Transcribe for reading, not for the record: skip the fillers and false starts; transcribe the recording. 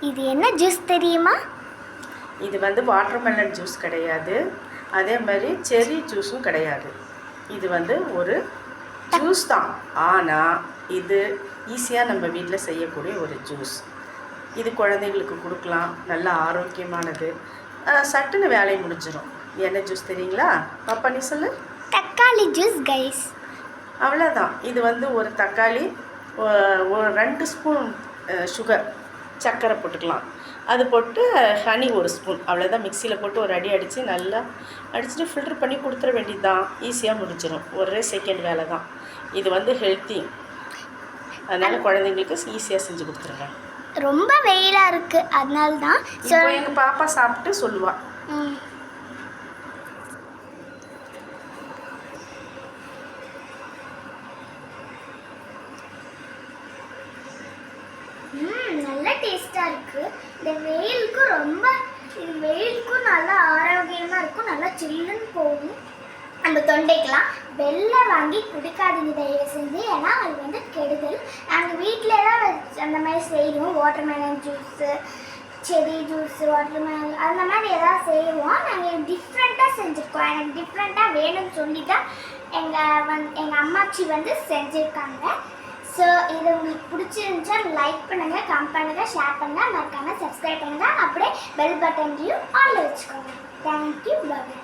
இது என்ன ஜூஸ் தெரியுமா? இது வந்து வாட்டர்மெலன் ஜூஸ் கிடையாது, அதே மாதிரி செர்ரி ஜூஸும் கிடையாது. இது வந்து ஒரு ஜூஸ் தான், ஆனால் இது ஈஸியாக நம்ம வீட்டில் செய்யக்கூடிய ஒரு ஜூஸ். இது குழந்தைங்களுக்கு கொடுக்கலாம், நல்ல ஆரோக்கியமானது, சட்டுன்னு வேலையை முடிஞ்சிடும். என்ன ஜூஸ் தெரியுங்களா பாப்பா? நீ சொல்லு. தக்காளி ஜூஸ் கைஸ். அவ்வளோதான். இது வந்து ஒரு தக்காளி, ஒரு 2 ஸ்பூன் சுகர், சர்க்கரை போட்டுக்கலாம். அது போட்டு ஹனி 1 ஸ்பூன், அவ்வளோதான். மிக்சியில் போட்டு ஒரு அடி அடித்து நல்லா அடிச்சுட்டு ஃபில்ட்ரு பண்ணி கொடுத்துட வேண்டியது தான். ஈஸியாக முடிஞ்சிடும், ஒரே செகண்ட் வேலை தான். இது வந்து ஹெல்த்தி, அதனால் குழந்தைங்களுக்கு ஈஸியாக செஞ்சு கொடுத்துருங்க. ரொம்ப வெயிலாக இருக்குது, அதனால தான். இப்போ எங்கள் பாப்பா சாப்பிட்டு சொல்லுவாள். நல்ல டேஸ்ட்டாக இருக்குது. இந்த வெயிலுக்கும் நல்லா ஆரோக்கியமாக இருக்கும், நல்லா சில்லுன்னு போகும். நம்ம தொண்டைக்கெலாம் வெள்ளம் வாங்கி குடிக்காதீங்க தயவு செஞ்சு, ஏன்னா அது வந்து கெடுதல். நாங்கள் வீட்டில் தான் அந்த மாதிரி செய்வோம். வாட்டர்மெலன் ஜூஸு, செரி ஜூஸு, வாட்டர்மெலன் அந்த மாதிரி எதாவது செய்வோம். நாங்கள் டிஃப்ரெண்ட்டாக செஞ்சுருக்கோம். எனக்கு டிஃப்ரெண்ட்டாக வேணும்னு சொல்லி தான் எங்கள் அம்மாச்சி வந்து செஞ்சுருக்காங்க. ஸோ இது உங்களுக்கு பிடிச்சிருந்துச்சா லைக் பண்ணுங்கள், கமெண்ட் பண்ணுங்கள், ஷேர் பண்ணுங்கள், மறக்காமல் சப்ஸ்கிரைப் பண்ணுங்கள். அப்படியே பெல் பட்டன்லையும் ஆன்ல வச்சுக்கோங்க. தேங்க்யூ, பாய்.